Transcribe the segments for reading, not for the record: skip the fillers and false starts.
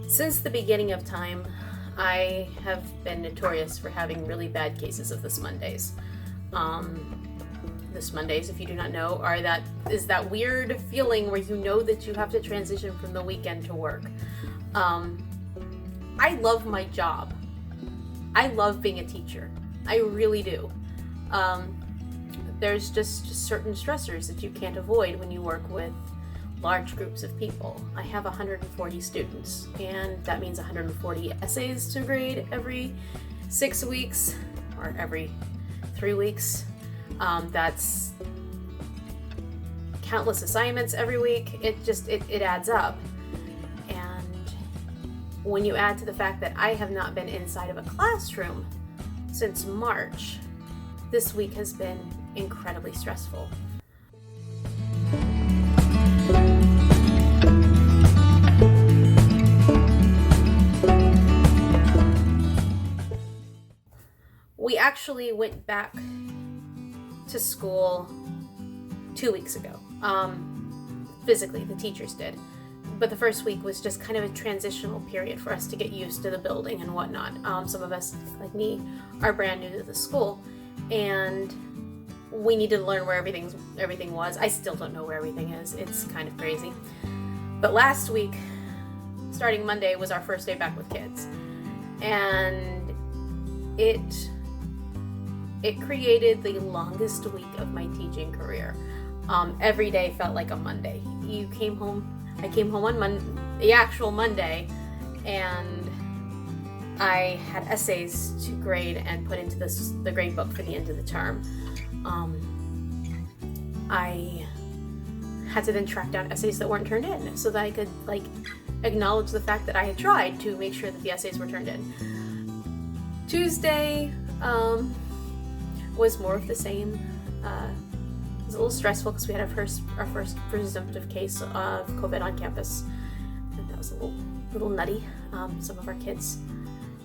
Since the beginning of time, I have been notorious for having really bad cases of this Mondays. This Mondays, if you do not know, is that weird feeling where you know that you have to transition from the weekend to work. I love my job. I love being a teacher. I really do. There's just certain stressors that you can't avoid when you work with large groups of people. I have 140 students, and that means 140 essays to grade every 6 weeks or every 3 weeks. That's countless assignments every week. It adds up. And when you add to the fact that I have not been inside of a classroom since March, this week has been incredibly stressful. We actually went back to school 2 weeks ago. Physically, the teachers did. But the first week was just kind of a transitional period for us to get used to the building and whatnot. Some of us, like me, are brand new to the school, and we needed to learn where everything was. I still don't know where everything is. It's kind of crazy. But last week, starting Monday, was our first day back with kids. And it created the longest week of my teaching career. Every day felt like a Monday. I came home on the actual Monday, and I had essays to grade and put into the grade book for the end of the term. I had to then track down essays that weren't turned in so that I could acknowledge the fact that I had tried to make sure that the essays were turned in. Tuesday was more of the same. It was a little stressful because we had our first presumptive case of COVID on campus. And that was a little nutty. Some of our kids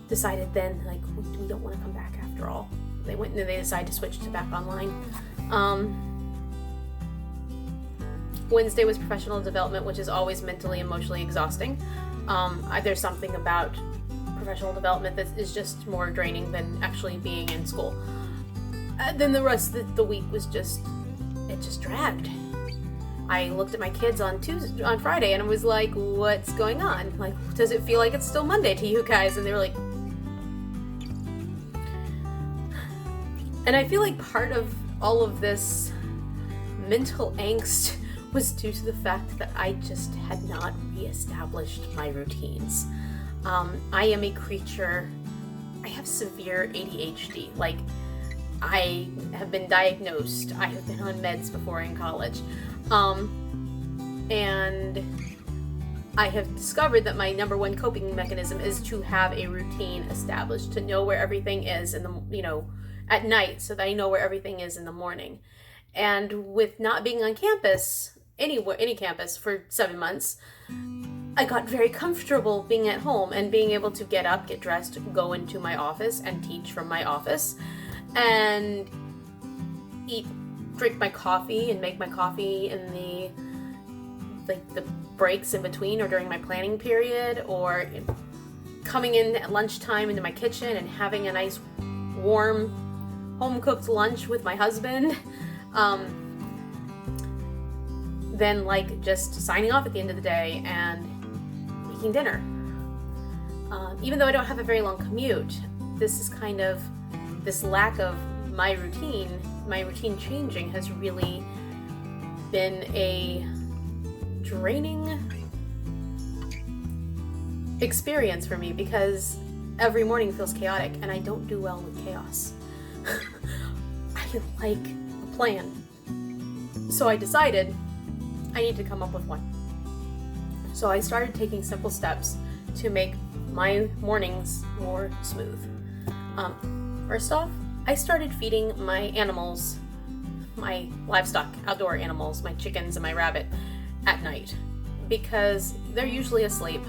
decided then, we don't want to come back after all. They went and they decided to switch to back online. Wednesday was professional development, which is always mentally, emotionally exhausting. There's something about professional development that is just more draining than actually being in school. Then the rest of the week was just dragged. I looked at my kids on Friday and I was like, what's going on? Does it feel like it's still Monday to you guys? And they were like, and I feel like part of all of this mental angst was due to the fact that I just had not reestablished my routines. I am a creature. I have severe ADHD. I have been diagnosed. I have been on meds before in college. And I have discovered that my number one coping mechanism is to have a routine established, to know where everything is at night, so that I know where everything is in the morning. And with not being on campus, any campus for 7 months, I got very comfortable being at home and being able to get up, get dressed, go into my office and teach from my office, and drink my coffee and make my coffee in the breaks in between or during my planning period, or coming in at lunchtime into my kitchen and having a nice warm home-cooked lunch with my husband. Then just signing off at the end of the day and making dinner. Even though I don't have a very long commute, this lack of my routine changing has really been a draining experience for me, because every morning feels chaotic and I don't do well with chaos. I like a plan. So I decided I need to come up with one. So I started taking simple steps to make my mornings more smooth. First off, I started feeding my animals, my livestock, outdoor animals, my chickens and my rabbit, at night, because they're usually asleep.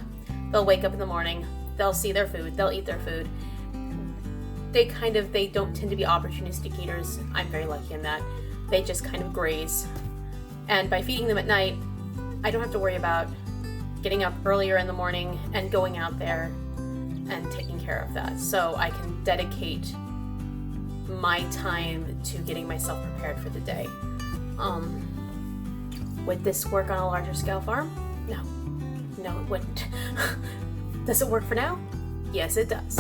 They'll wake up in the morning, they'll see their food, they'll eat their food. They don't tend to be opportunistic eaters. I'm very lucky in that. They just kind of graze. And by feeding them at night, I don't have to worry about getting up earlier in the morning and going out there and taking care of that so I can dedicate my time to getting myself prepared for the day. Would this work on a larger scale farm? No, it wouldn't. Does it work for now? Yes, it does.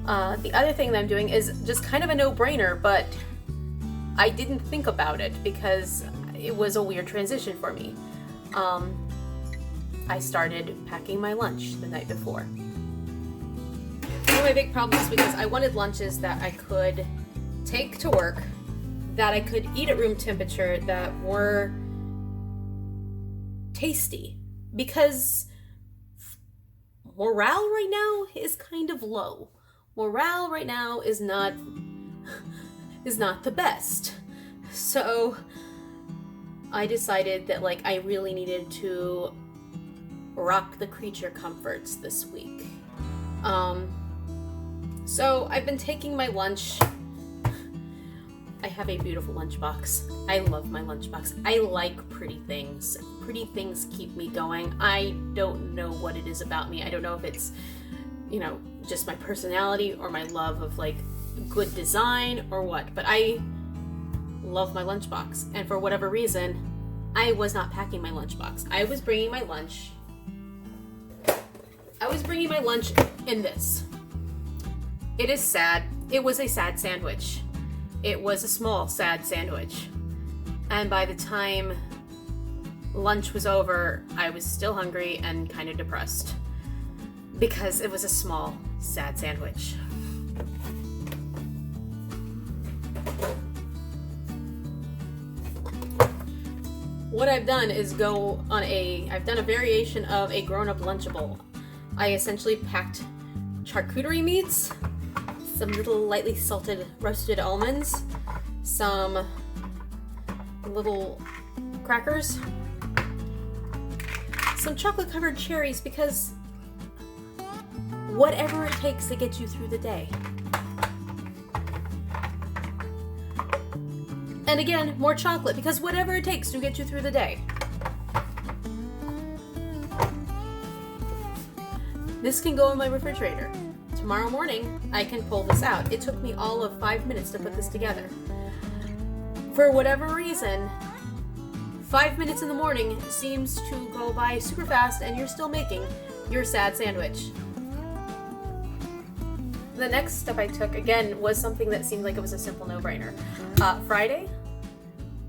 The other thing that I'm doing is just kind of a no-brainer, but I didn't think about it because it was a weird transition for me. I started packing my lunch the night before. One of my big problems is because I wanted lunches that I could take to work, that I could eat at room temperature, that were tasty, because morale right now is kind of low. Morale right now is not the best. So I decided that I really needed to rock the creature comforts this week. So I've been taking my lunch. I have a beautiful lunchbox. I love my lunchbox. I like pretty things. Pretty things keep me going. I don't know what it is about me. I don't know if it's, just my personality or my love of good design or what, but I love my lunchbox. And for whatever reason, I was not packing my lunchbox. I was bringing my lunch in this. It is sad. It was a sad sandwich. It was a small, sad sandwich. And by the time lunch was over, I was still hungry and kind of depressed because it was a small, sad sandwich. What I've done is I've done a variation of a grown-up Lunchable. I essentially packed charcuterie meats, some little lightly salted roasted almonds, some little crackers, some chocolate covered cherries, because whatever it takes to get you through the day. And again, more chocolate, because whatever it takes to get you through the day. This can go in my refrigerator. Tomorrow morning, I can pull this out. It took me all of 5 minutes to put this together. For whatever reason, 5 minutes in the morning seems to go by super fast and you're still making your sad sandwich. The next step I took, again, was something that seemed like it was a simple no-brainer. Friday,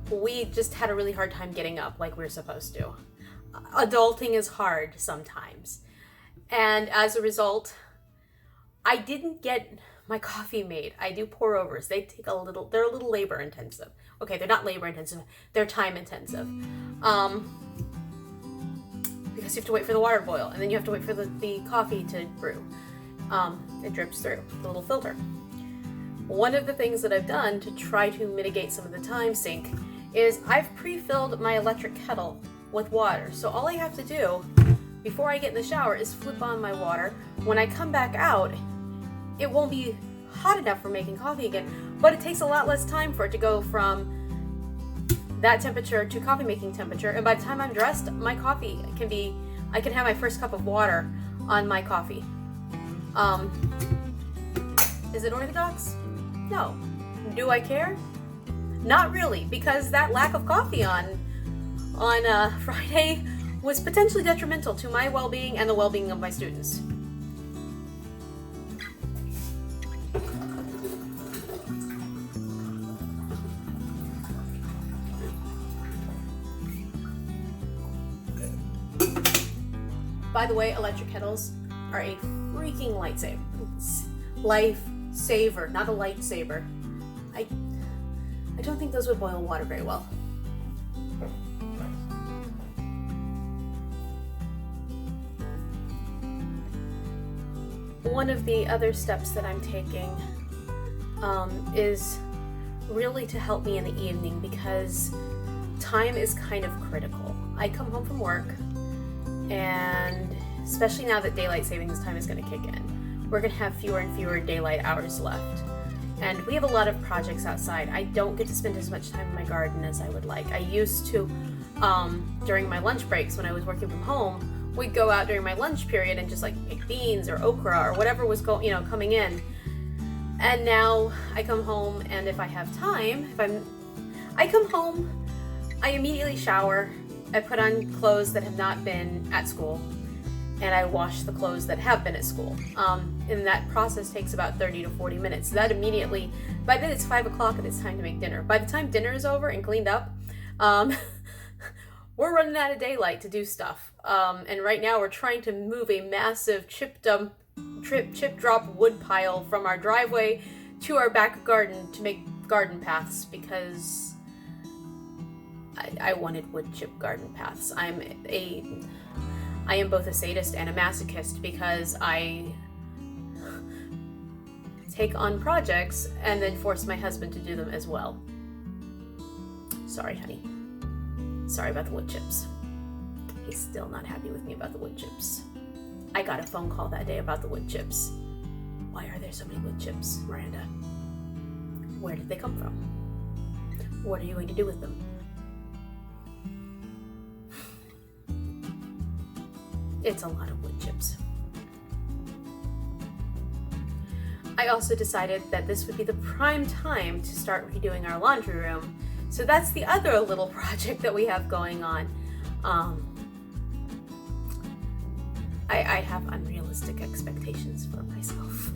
we just had a really hard time getting up like we're supposed to. Adulting is hard sometimes. And as a result, I didn't get my coffee made. I do pour overs. They're a little labor intensive. Okay, they're not labor intensive, they're time intensive. Because you have to wait for the water to boil, and then you have to wait for the coffee to brew. It drips through the little filter. One of the things that I've done to try to mitigate some of the time sink is I've pre-filled my electric kettle with water. So all I have to do before I get in the shower is flip on my water. When I come back out, it won't be hot enough for making coffee again, but it takes a lot less time for it to go from that temperature to coffee making temperature. And by the time I'm dressed, my coffee I can have my first cup of water on my coffee. Is it orthodox? No. Do I care? Not really, because that lack of coffee on Friday was potentially detrimental to my well-being and the well-being of my students. By the way, electric kettles are a freaking lifesaver, not a lightsaber. I don't think those would boil water very well. One of the other steps that I'm taking is really to help me in the evening, because time is kind of critical. I come home from work, and especially now that daylight savings time is going to kick in, we're going to have fewer and fewer daylight hours left. And we have a lot of projects outside. I don't get to spend as much time in my garden as I would like. I used to, during my lunch breaks when I was working from home, we'd go out during my lunch period and just like pick beans or okra or whatever was coming in. And now I come home, and if I have time, I come home, I immediately shower, I put on clothes that have not been at school, and I wash the clothes that have been at school. And that process takes about 30 to 40 minutes. That immediately, by then it's 5 o'clock and it's time to make dinner. By the time dinner is over and cleaned up, we're running out of daylight to do stuff. And right now we're trying to move a massive chip drop wood pile from our driveway to our back garden to make garden paths, because I wanted wood chip garden paths. I am both a sadist and a masochist, because I take on projects and then force my husband to do them as well. Sorry, honey. Sorry about the wood chips. He's still not happy with me about the wood chips. I got a phone call that day about the wood chips. Why are there so many wood chips, Miranda? Where did they come from? What are you going to do with them? It's a lot of wood chips. I also decided that this would be the prime time to start redoing our laundry room. So that's the other little project that we have going on. I have unrealistic expectations for myself.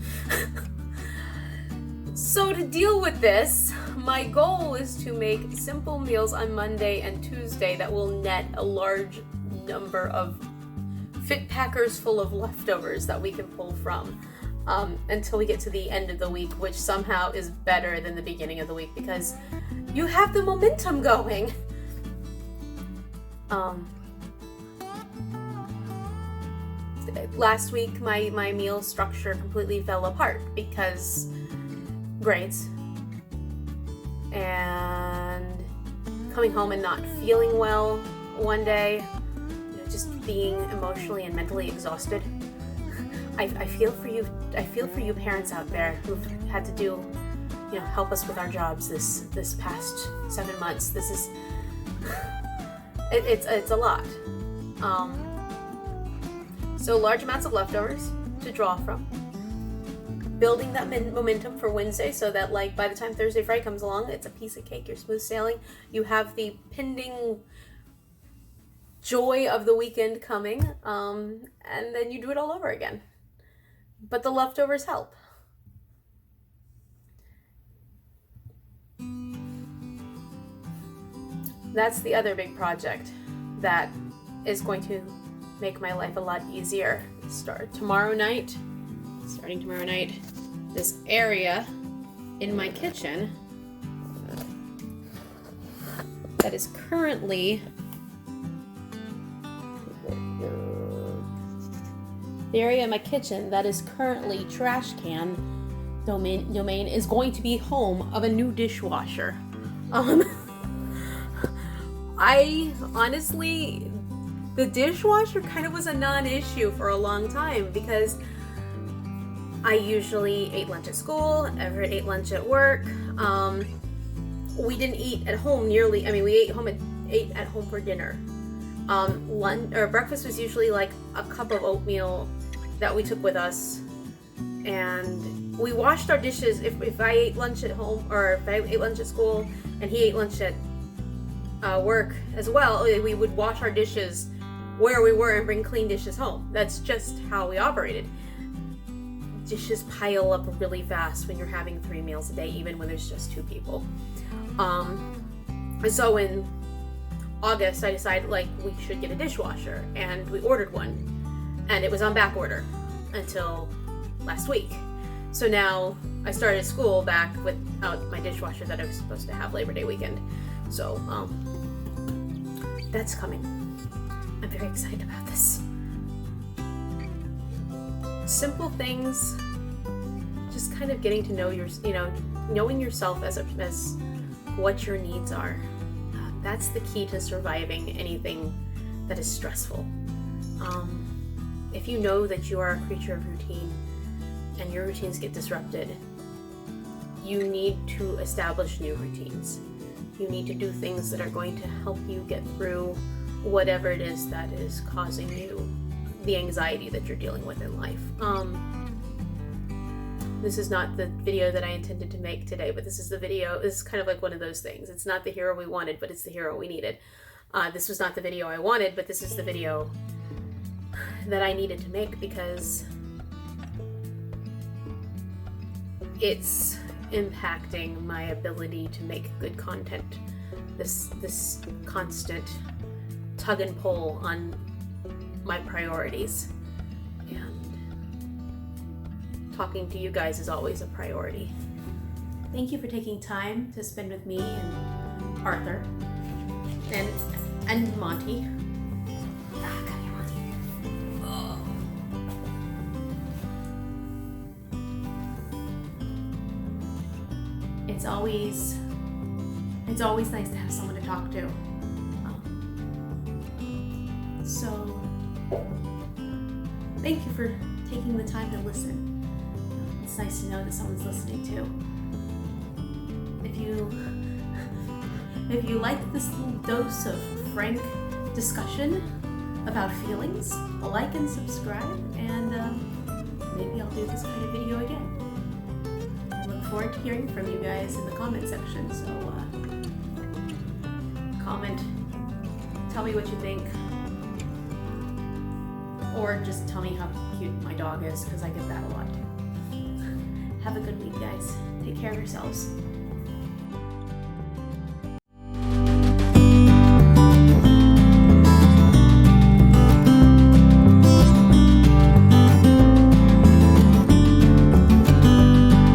So to deal with this, my goal is to make simple meals on Monday and Tuesday that will net a large number of fit packers full of leftovers that we can pull from until we get to the end of the week, which somehow is better than the beginning of the week because you have the momentum going. Last week my meal structure completely fell apart because grades and coming home and not feeling well one day, just being emotionally and mentally exhausted. I feel for you. I feel for you parents out there who've had to do, help us with our jobs this past 7 months. This is it's a lot. So large amounts of leftovers to draw from. Building that momentum for Wednesday so that by the time Thursday, Friday comes along, it's a piece of cake. You're smooth sailing. You have the pending joy of the weekend coming, and then you do it all over again. But the leftovers help. That's the other big project that is going to make my life a lot easier. Starting tomorrow night, this area in my kitchen that is currently trash can domain is going to be home of a new dishwasher. I honestly, the dishwasher kind of was a non-issue for a long time because I usually ate lunch at school, Everett ate lunch at work. We didn't eat at home we ate at home for dinner. Lunch or breakfast was usually like a cup of oatmeal that we took with us, and we washed our dishes. If I ate lunch at home or if I ate lunch at school and he ate lunch at work as well, we would wash our dishes where we were and bring clean dishes home. That's just how we operated. Dishes pile up really fast when you're having 3 meals a day, even when there's just 2 people. So in August, I decided we should get a dishwasher, and we ordered one, and it was on back order until last week. So now I started school back without my dishwasher that I was supposed to have Labor Day weekend. So that's coming. I'm very excited about this. Simple things, just kind of getting to know knowing yourself as what your needs are. That's the key to surviving anything that is stressful. If you know that you are a creature of routine and your routines get disrupted, you need to establish new routines. You need to do things that are going to help you get through whatever it is that is causing you the anxiety that you're dealing with in life. This is not the video that I intended to make today, but this is the video. This is kind of like one of those things. It's not the hero we wanted, but it's the hero we needed. This was not the video I wanted, but this is the video that I needed to make because it's impacting my ability to make good content. This constant tug and pull on my priorities, and talking to you guys is always a priority. Thank you for taking time to spend with me and Arthur and Monty. Come here, Monty. Oh. It's always nice to have someone to talk to. So thank you for taking the time to listen. It's nice to know that someone's listening too. If you like this little dose of frank discussion about feelings, like and subscribe, and maybe I'll do this kind of video again. I look forward to hearing from you guys in the comment section, so comment, tell me what you think, or just tell me how cute my dog is, because I get that a lot too. Have a good week, guys. Take care of yourselves.